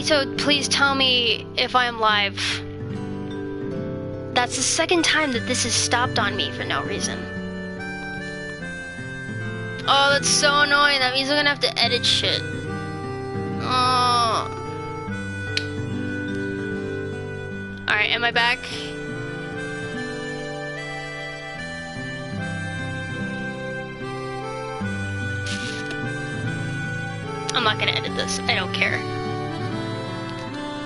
Toad, please tell me if I am live. That's the second time that this has stopped on me for no reason. Oh, that's so annoying. That means I'm gonna have to edit shit. Oh. Alright, am I back? I'm not gonna edit this. I don't care.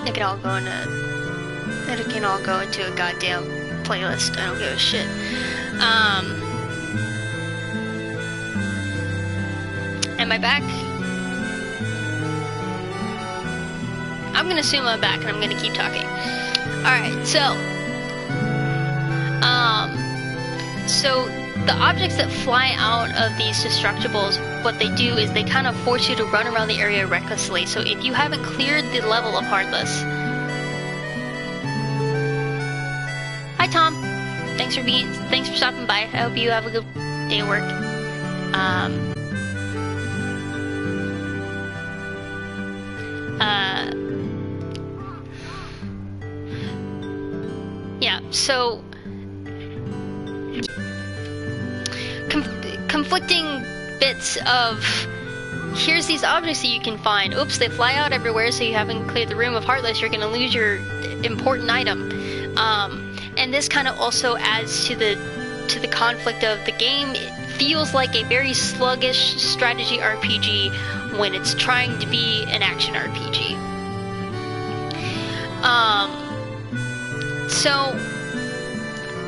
It can all go into a goddamn playlist. I don't give a shit. Am I back? I'm gonna assume I'm back and I'm gonna keep talking. Alright, so the objects that fly out of these destructibles, what they do is they kind of force you to run around the area recklessly. So if you haven't cleared the level of Heartless... Hi Tom! Thanks for stopping by. I hope you have a good day at work. Yeah, so conflicting bits of here's these objects that you can find. Oops, they fly out everywhere, so you haven't cleared the room of Heartless. You're gonna lose your important item. And this kind of also adds to the conflict of the game. It feels like a very sluggish strategy RPG when it's trying to be an action RPG. So,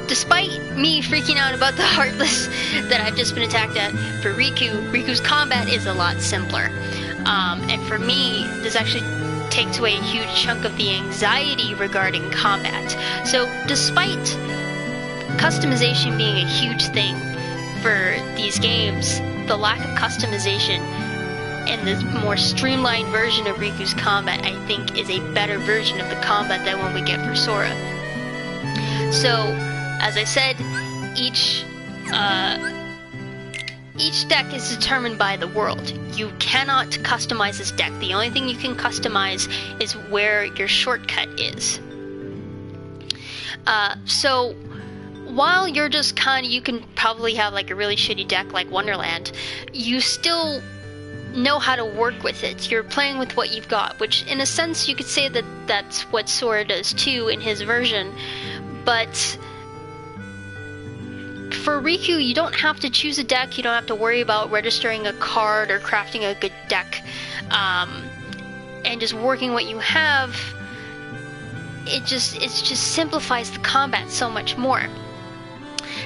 despite me freaking out about the Heartless that I've just been attacked at, for Riku's combat is a lot simpler. And for me, this actually takes away a huge chunk of the anxiety regarding combat. So, despite customization being a huge thing for these games, the lack of customization and this more streamlined version of Riku's combat, I think, is a better version of the combat than one we get for Sora. So, as I said, each deck is determined by the world. You cannot customize this deck. The only thing you can customize is where your shortcut is. So, while you're just you can probably have like a really shitty deck like Wonderland, you still know how to work with it. You're playing with what you've got, which in a sense you could say that that's what Sora does too in his version, but for Riku, you don't have to choose a deck, you don't have to worry about registering a card or crafting a good deck, and just working what you have. It just simplifies the combat so much more.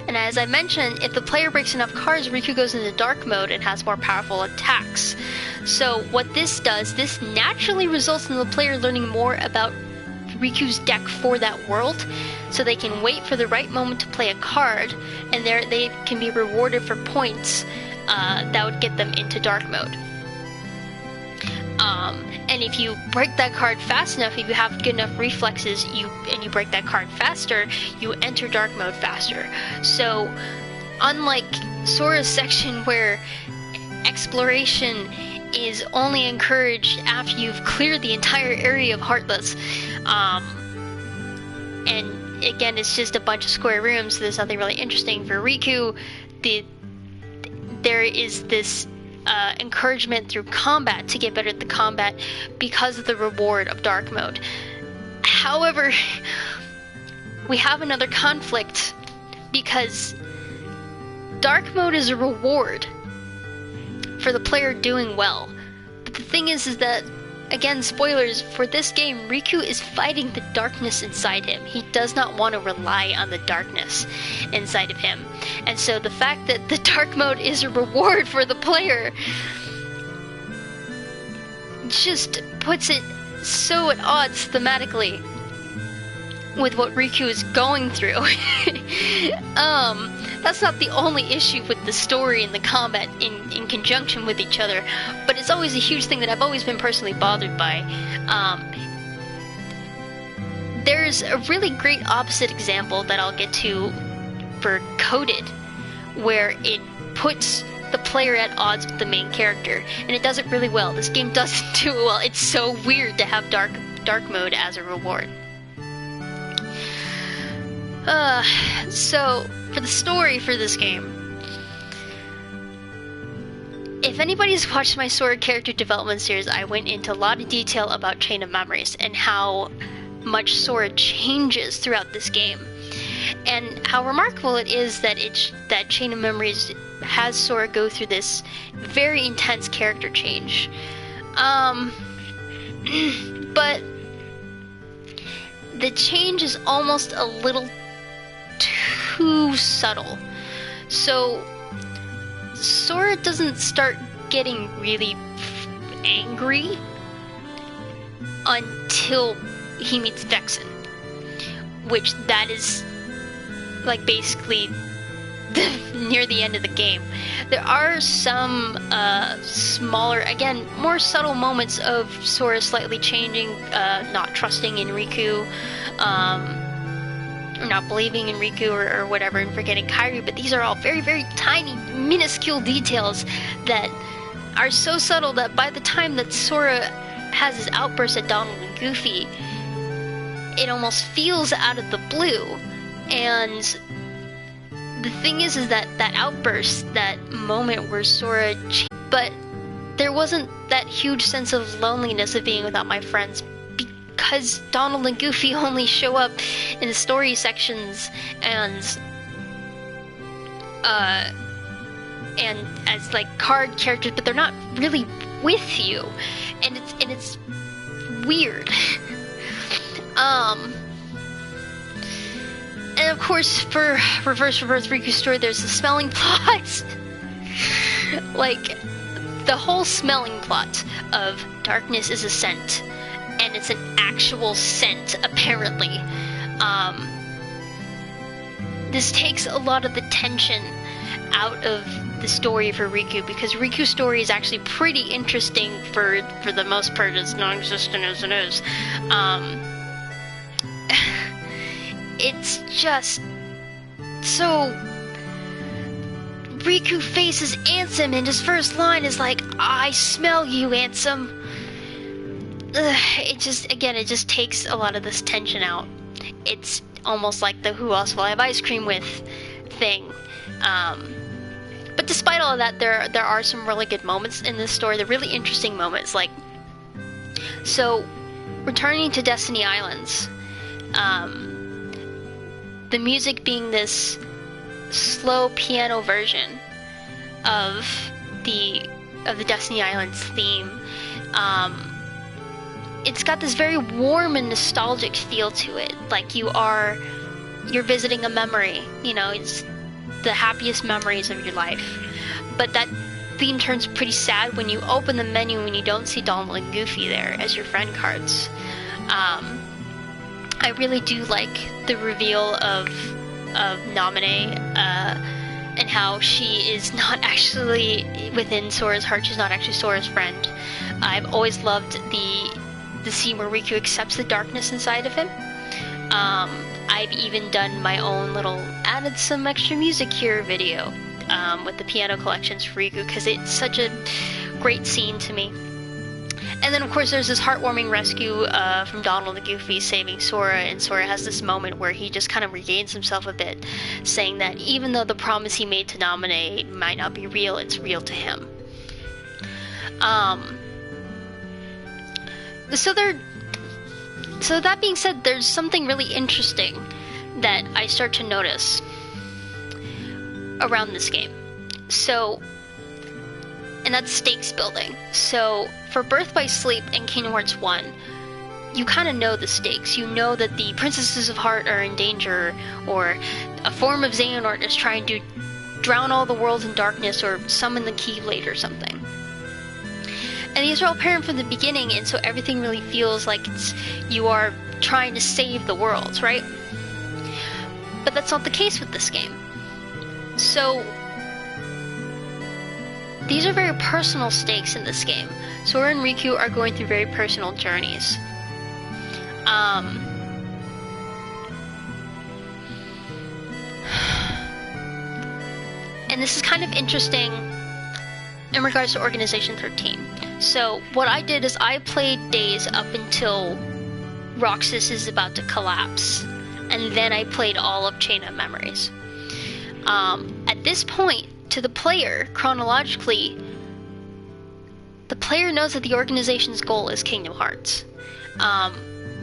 And as I mentioned, if the player breaks enough cards, Riku goes into dark mode and has more powerful attacks. So what this does, this naturally results in the player learning more about Riku's deck for that world, so they can wait for the right moment to play a card, and they can be rewarded for points that would get them into dark mode. And if you break that card fast enough, if you have good enough reflexes, and you break that card faster, you enter dark mode faster. So, unlike Sora's section where exploration is only encouraged after you've cleared the entire area of Heartless, and again, it's just a bunch of square rooms, so there's nothing really interesting for Riku. There is this encouragement through combat to get better at the combat because of the reward of dark mode. However, we have another conflict because dark mode is a reward for the player doing well. But the thing is that, again, spoilers, for this game, Riku is fighting the darkness inside him. He does not want to rely on the darkness inside of him. And so the fact that the dark mode is a reward for the player just puts it so at odds thematically with what Riku is going through. That's not the only issue with the story and the combat in conjunction with each other, but it's always a huge thing that I've always been personally bothered by. There's a really great opposite example that I'll get to for Coded, where it puts the player at odds with the main character, and it does it really well. This game doesn't do it well. It's so weird to have dark mode as a reward. So for the story for this game, if anybody's watched my Sora character development series, I went into a lot of detail about Chain of Memories and how much Sora changes throughout this game, and how remarkable it is that that Chain of Memories has Sora go through this very intense character change. But the change is almost a little too subtle. So Sora doesn't start getting really angry until he meets Vexen, which that is like basically near the end of the game. There are some smaller, again, more subtle moments of Sora slightly changing, not trusting in Riku, or not believing in Riku or whatever, and forgetting Kairi, but these are all very, very tiny, minuscule details that are so subtle that by the time that Sora has his outburst at Donald and Goofy, it almost feels out of the blue. And the thing is that outburst, that moment where Sora but there wasn't that huge sense of loneliness of being without my friends, because Donald and Goofy only show up in the story sections and as like card characters, but they're not really with you, and it's weird. And of course, for Reverse Riku's story, there's the smelling plot. Like, the whole smelling plot of darkness is a scent, and it's an actual scent, apparently. This takes a lot of the tension out of the story for Riku, because Riku's story is actually pretty interesting for the most part, as non-existent as it is. It's just so... Riku faces Ansem, and his first line is like, "I smell you, Ansem." It just takes a lot of this tension out. It's almost like the "who else will I have ice cream with" thing. But despite all of that, there are some really good moments in this story. They're really interesting moments. Like, so, returning to Destiny Islands, the music being this slow piano version of the Destiny Islands theme, it's got this very warm and nostalgic feel to it. Like you're visiting a memory, it's the happiest memories of your life. But that theme turns pretty sad when you open the menu and you don't see Donald and Goofy there as your friend cards. I really do like the reveal of Naminé, and how she is not actually within Sora's heart. She's not actually Sora's friend. I've always loved the scene where Riku accepts the darkness inside of him. I've even done my own little added some extra music here video with the piano collections for Riku, because it's such a great scene to me. And then, of course, there's this heartwarming rescue from Donald and Goofy saving Sora, and Sora has this moment where he just kind of regains himself a bit, saying that even though the promise he made to Naminé might not be real, it's real to him. So that being said, there's something really interesting that I start to notice around this game. And that's stakes building. So, for Birth by Sleep and Kingdom Hearts 1, you kind of know the stakes. You know that the Princesses of Heart are in danger, or a form of Xehanort is trying to drown all the worlds in darkness, or summon the Keyblade or something. And these are all apparent from the beginning, and so everything really feels like you are trying to save the world, right? But that's not the case with this game. So, these are very personal stakes in this game. Sora and Riku are going through very personal journeys. And this is kind of interesting in regards to Organization 13. So what I did is I played Days up until Roxas is about to collapse, and then I played all of Chain of Memories. At this point, to the player, chronologically, the player knows that the organization's goal is Kingdom Hearts.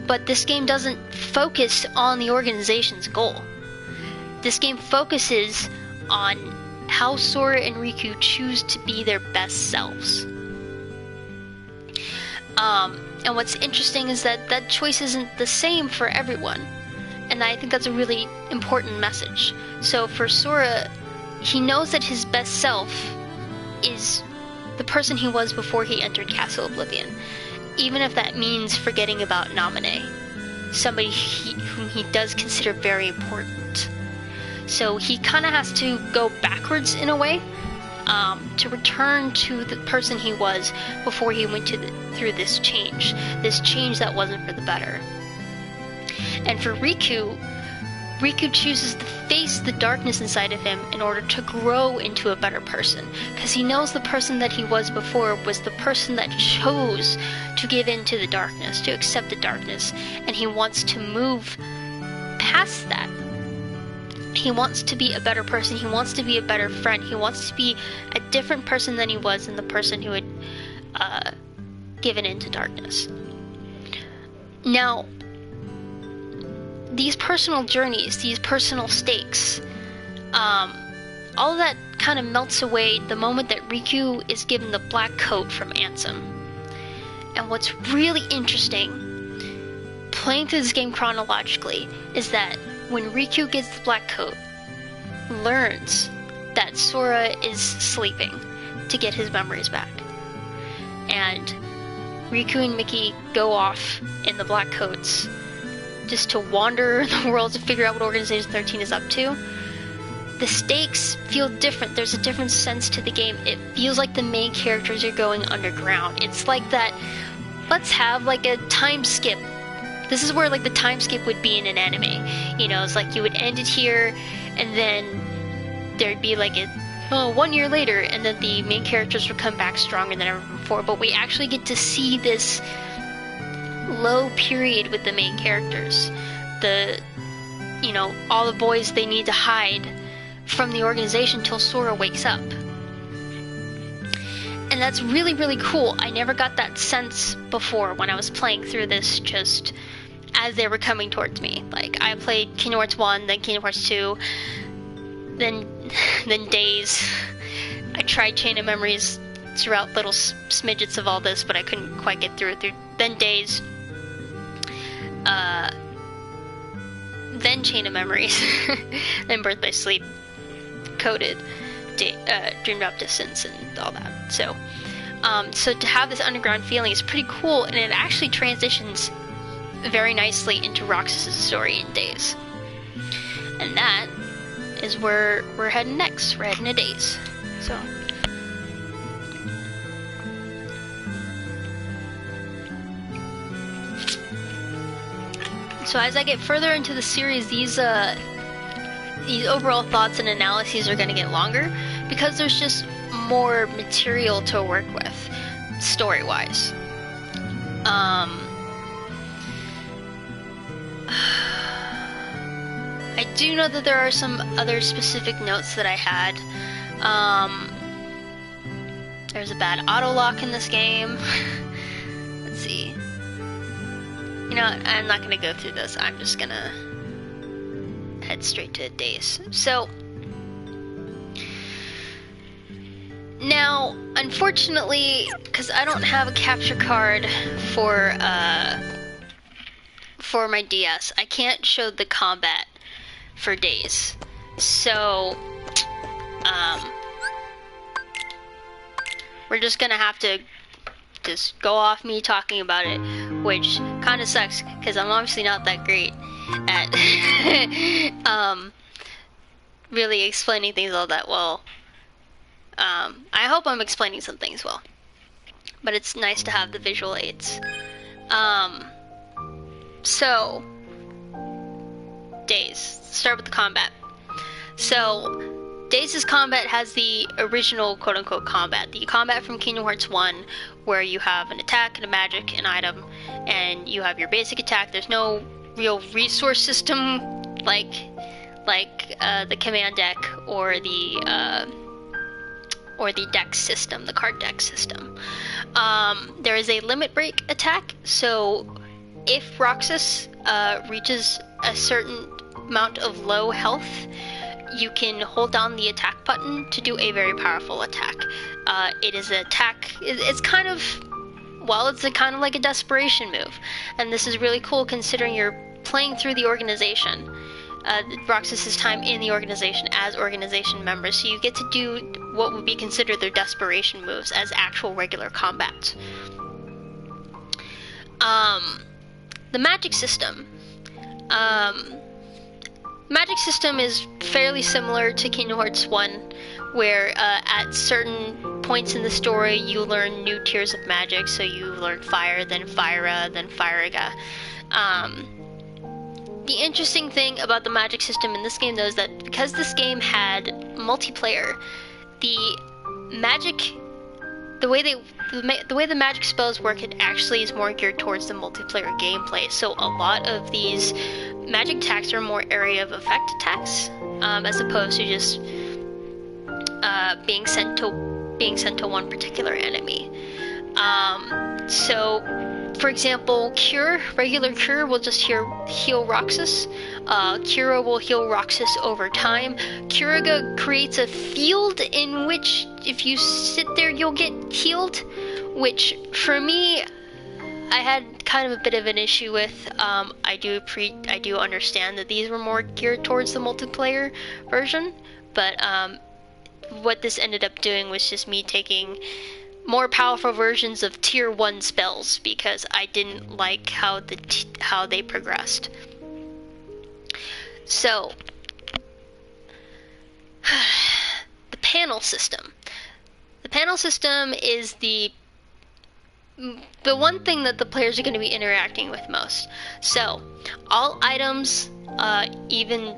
But this game doesn't focus on the organization's goal. This game focuses on how Sora and Riku choose to be their best selves. And what's interesting is that that choice isn't the same for everyone. And I think that's a really important message. So for Sora, he knows that his best self is the person he was before he entered Castle Oblivion. Even if that means forgetting about Naminé, somebody whom he does consider very important. So he kind of has to go backwards in a way, to return to the person he was before he went through this change that wasn't for the better. And for Riku chooses to face the darkness inside of him in order to grow into a better person, because he knows the person that he was before was the person that chose to give in to the darkness, to accept the darkness, and he wants to move past that. He wants to be a better person, he wants to be a better friend, he wants to be a different person than he was in the person who had given in to darkness. Now, these personal journeys, these personal stakes, all of that kind of melts away the moment that Riku is given the black coat from Ansem. And what's really interesting, playing through this game chronologically, is that when Riku gets the black coat, learns that Sora is sleeping to get his memories back. And Riku and Mickey go off in the black coats just to wander the world to figure out what Organization 13 is up to. The stakes feel different. There's a different sense to the game. It feels like the main characters are going underground. It's like that, let's have like a time skip. This is where like the time skip would be in an anime. You know, it's like you would end it here, and then there'd be like 1 year later, and then the main characters would come back stronger than ever before. But we actually get to see this low period with the main characters. All the boys, they need to hide from the organization till Sora wakes up. And that's really, really cool. I never got that sense before when I was playing through this, just as they were coming towards me. Like, I played Kingdom Hearts 1, then Kingdom Hearts 2, then Days. I tried Chain of Memories throughout little smidgets of all this, but I couldn't quite get through it. Then Days. Then Chain of Memories. Then Birth by Sleep. Coded. Dream Drop Distance and all that. So to have this underground feeling is pretty cool, and it actually transitions very nicely into Roxas' story in Days. And that is where we're heading next. We're heading to Days. So as I get further into the series, these overall thoughts and analyses are going to get longer, because there's just more material to work with, story-wise. I do know that there are some other specific notes that I had. There's a bad auto-lock in this game. Let's see. You know what? I'm not going to go through this. I'm just going to head straight to Days. So, now, unfortunately, because I don't have a capture card for my DS, I can't show the combat for Days. So, we're just gonna have to just go off me talking about it, which kind of sucks, because I'm obviously not that great at really explaining things all that well. I hope I'm explaining some things well, but it's nice to have the visual aids. So, Days. Start with the combat. So, Days' combat has the original quote-unquote combat, the combat from Kingdom Hearts 1, where you have an attack and a magic, an item, and you have your basic attack. There's no real resource system like the command deck or the deck system, the card deck system. There is a limit break attack, so if Roxas reaches a certain amount of low health, you can hold down the attack button to do a very powerful attack. It is an attack. It's kind of like a desperation move, and this is really cool considering you're playing through the organization. Roxas's time in the organization as organization members, so you get to do what would be considered their desperation moves as actual regular combat. The magic system. Magic system is fairly similar to Kingdom Hearts 1, where at certain points in the story you learn new tiers of magic. So you learn Fire, then Fyra, then Firaga. The interesting thing about the magic system in this game, though, is that because this game had multiplayer, the way the magic spells work, it actually is more geared towards the multiplayer gameplay. So a lot of these magic attacks are more area of effect attacks, as opposed to just being sent to one particular enemy. So, for example, regular Cure will just heal Roxas. Kira will heal Roxas over time. Kiriga creates a field in which if you sit there you'll get healed, which for me I had kind of a bit of an issue with. I do understand that these were more geared towards the multiplayer version, but what this ended up doing was just me taking more powerful versions of tier 1 spells because I didn't like how they progressed. So, the panel system. The panel system is the one thing that the players are going to be interacting with most. So, all items, even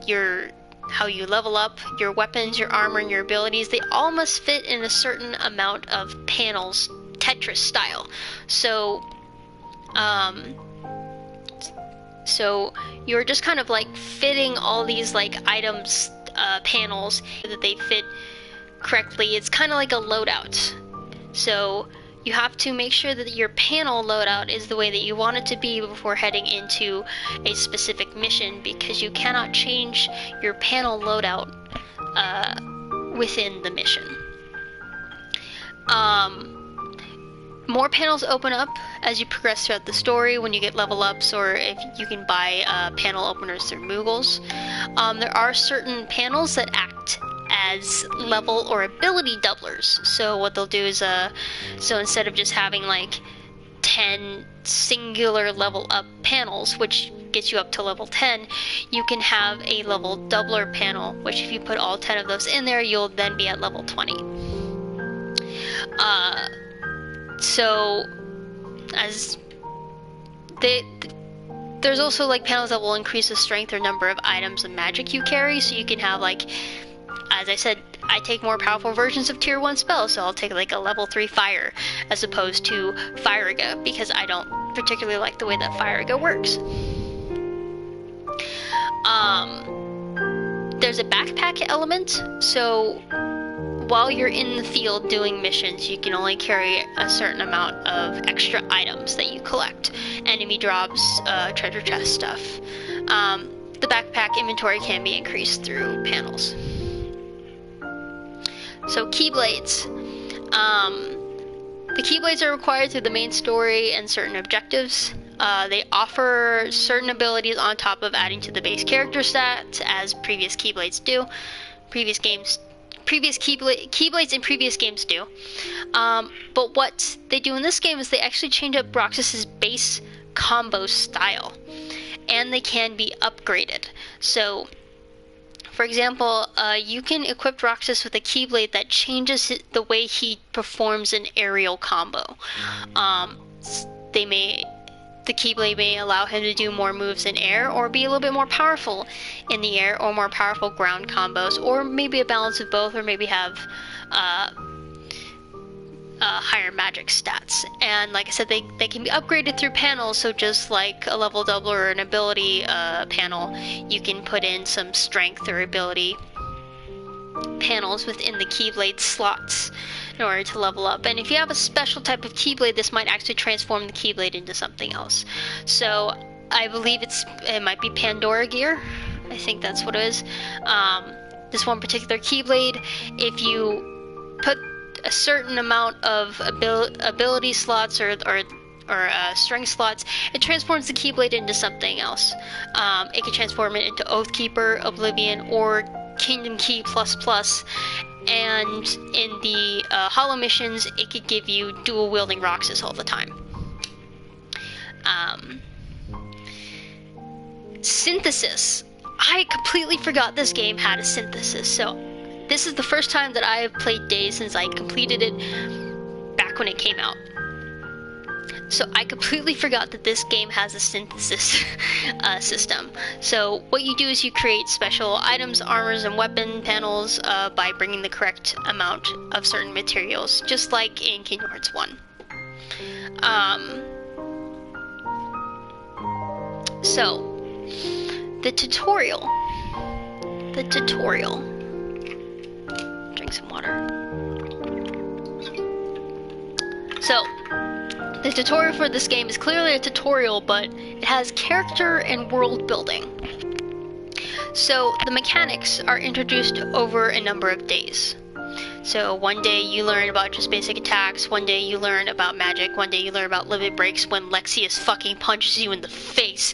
how you level up, your weapons, your armor, and your abilities, they all must fit in a certain amount of panels, Tetris style. So you're just kind of like fitting all these like items, panels, that they fit correctly. It's kind of like a loadout. So you have to make sure that your panel loadout is the way that you want it to be before heading into a specific mission, because you cannot change your panel loadout within the mission. More panels open up as you progress throughout the story when you get level ups, or if you can buy panel openers through Moogles. There are certain panels that act as level or ability doublers. So what they'll do is, so instead of just having like 10 singular level up panels, which gets you up to level 10, you can have a level doubler panel, which if you put all 10 of those in there, you'll then be at level 20. So as there's also like panels that will increase the strength or number of items and magic you carry, so you can have, like, as I said, I take more powerful versions of tier 1 spells, so I'll take like a level 3 fire as opposed to Firaga, because I don't particularly like the way that Firaga works. There's a backpack element, so while you're in the field doing missions, you can only carry a certain amount of extra items that you collect. Enemy drops, treasure chest stuff. The backpack inventory can be increased through panels. So Keyblades. The Keyblades are required through the main story and certain objectives. They offer certain abilities on top of adding to the base character stats, as previous Keyblades do. Previous Keyblades in previous games do. But what they do in this game is they actually change up Roxas's base combo style, and they can be upgraded. So, for example, you can equip Roxas with a Keyblade that changes the way he performs an aerial combo. the Keyblade may allow him to do more moves in air, or be a little bit more powerful in the air, or more powerful ground combos, or maybe a balance of both, or maybe have higher magic stats. And like I said, they can be upgraded through panels, so just like a level double or an ability panel, you can put in some strength or ability panels within the Keyblade slots in order to level up. And if you have a special type of Keyblade, this might actually transform the Keyblade into something else. So I believe it might be Pandora Gear. I think that's what it is. This one particular Keyblade, if you put a certain amount of ability slots or strength slots, it transforms the Keyblade into something else. It can transform it into Oathkeeper, Oblivion, or Kingdom Key++, and in the Hollow missions, it could give you dual wielding Roxas all the time. Synthesis. I completely forgot this game had a synthesis, so this is the first time that I have played Days since I completed it back when it came out. So I completely forgot that this game has a synthesis system. So what you do is you create special items, armors, and weapon panels by bringing the correct amount of certain materials, just like in Kingdom Hearts 1. So the tutorial. Drink some water. So the tutorial for this game is clearly a tutorial, but it has character and world building. So the mechanics are introduced over a number of days. So one day you learn about just basic attacks, one day you learn about magic, one day you learn about limit breaks when Lexius fucking punches you in the face.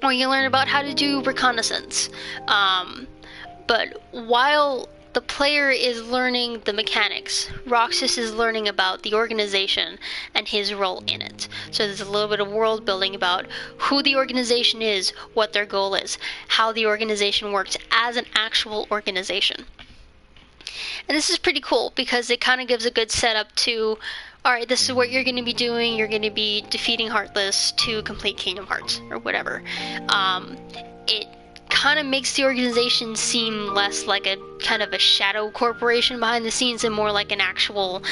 Or you learn about how to do reconnaissance. But while the player is learning the mechanics, Roxas is learning about the organization and his role in it. So there's a little bit of world building about who the organization is, what their goal is, how the organization works as an actual organization. And this is pretty cool because it kind of gives a good setup to, alright, this is what you're going to be doing. You're going to be defeating Heartless to complete Kingdom Hearts, or whatever. It kind of makes the organization seem less like a kind of a shadow corporation behind the scenes and more like an actual,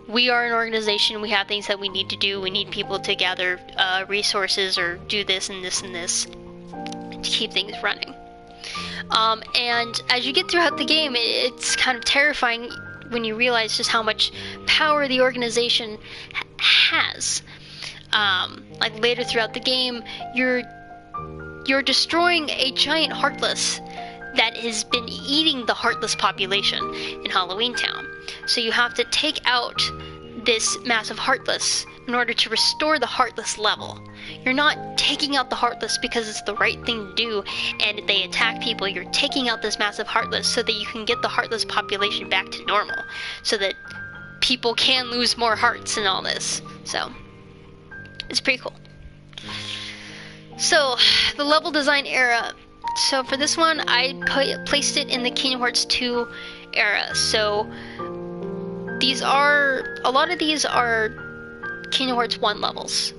we are an organization, we have things that we need to do, we need people to gather resources or do this and this and this to keep things running. And as you get throughout the game, it's kind of terrifying when you realize just how much power the organization has. Like later throughout the game, you're destroying a giant Heartless that has been eating the Heartless population in Halloween Town. So you have to take out this massive Heartless in order to restore the Heartless level. You're not taking out the Heartless because it's the right thing to do and they attack people. You're taking out this massive Heartless so that you can get the Heartless population back to normal, so that people can lose more hearts and all this. So it's pretty cool. So the level design era. So for this one, I placed it in the Kingdom Hearts 2 era. So a lot of these are Kingdom Hearts 1 levels.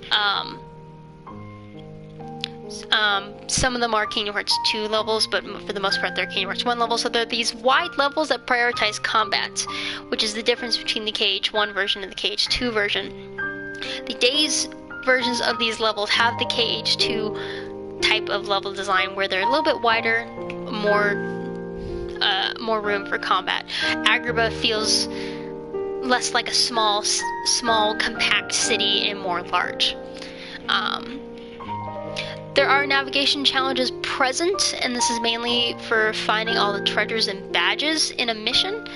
Some of them are Kingdom Hearts 2 levels, but for the most part they're Kingdom Hearts 1 levels. So they're these wide levels that prioritize combat, which is the difference between the KH1 version and the KH2 version. The Days versions of these levels have the KH2 type of level design where they're a little bit wider, more room for combat. Agrabah feels less like a small compact city and more large. There are navigation challenges present, and this is mainly for finding all the treasures and badges in a mission.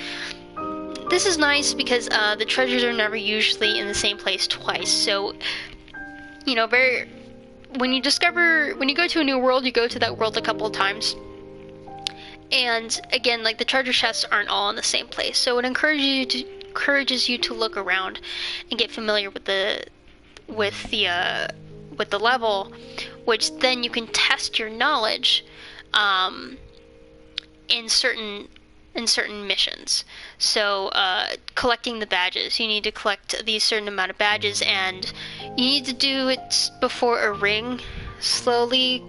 This is nice because the treasures are never usually in the same place twice, so when you go to a new world, you go to that world a couple of times. And again, like the treasure chests aren't all in the same place, so it encourages you to look around and get familiar with the level, which then you can test your knowledge in certain missions. So collecting the badges, you need to collect these certain amount of badges, and you need to do it before a ring slowly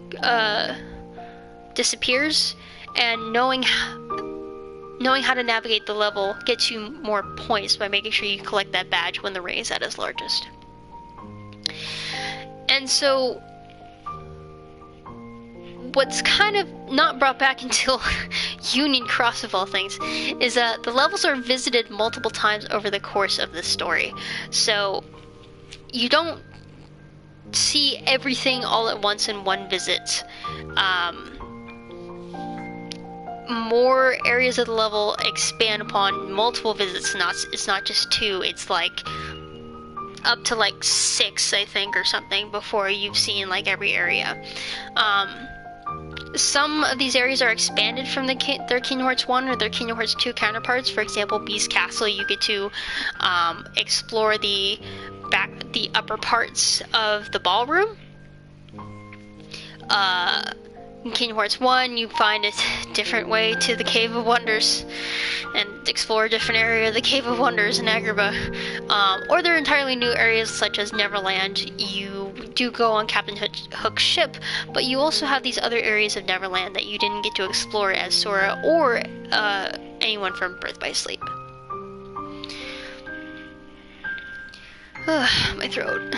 disappears, and knowing how to navigate the level gets you more points by making sure you collect that badge when the ring is at its largest. And so what's kind of not brought back until Union Cross of all things is that the levels are visited multiple times over the course of the story. So you don't see everything all at once in one visit. More areas of the level expand upon multiple visits. It's not just 2, it's like up to like 6, I think, or something, before you've seen like every area. Some of these areas are expanded from their Kingdom Hearts 1 or their Kingdom Hearts 2 counterparts. For example, Beast Castle, you get to explore the upper parts of the ballroom. In Kingdom Hearts 1, you find a different way to the Cave of Wonders and explore a different area of the Cave of Wonders in Agrabah. Or there are entirely new areas such as Neverland. You do go on Captain Hook's ship, but you also have these other areas of Neverland that you didn't get to explore as Sora or anyone from Birth by Sleep. My throat.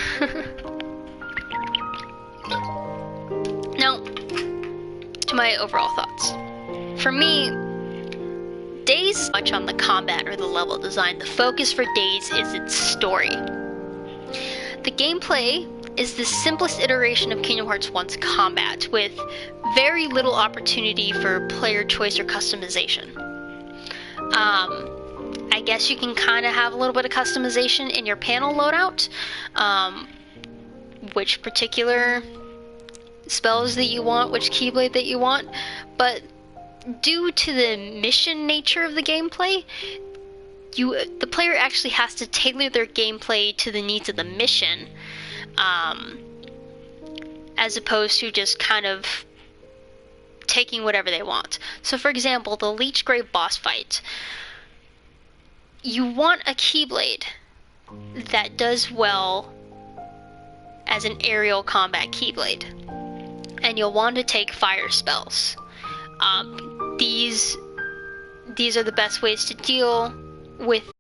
Now, to my overall thoughts. For me, Days is much on the combat or the level design. The focus for Days is its story. The gameplay is the simplest iteration of Kingdom Hearts 1's combat, with very little opportunity for player choice or customization. I guess you can kind of have a little bit of customization in your panel loadout, which particular spells that you want, which Keyblade that you want, but due to the mission nature of the gameplay, the player actually has to tailor their gameplay to the needs of the mission, as opposed to just kind of taking whatever they want. So for example, the Leechgrave boss fight, you want a Keyblade that does well as an aerial combat Keyblade, and you'll want to take fire spells. These are the best ways to deal with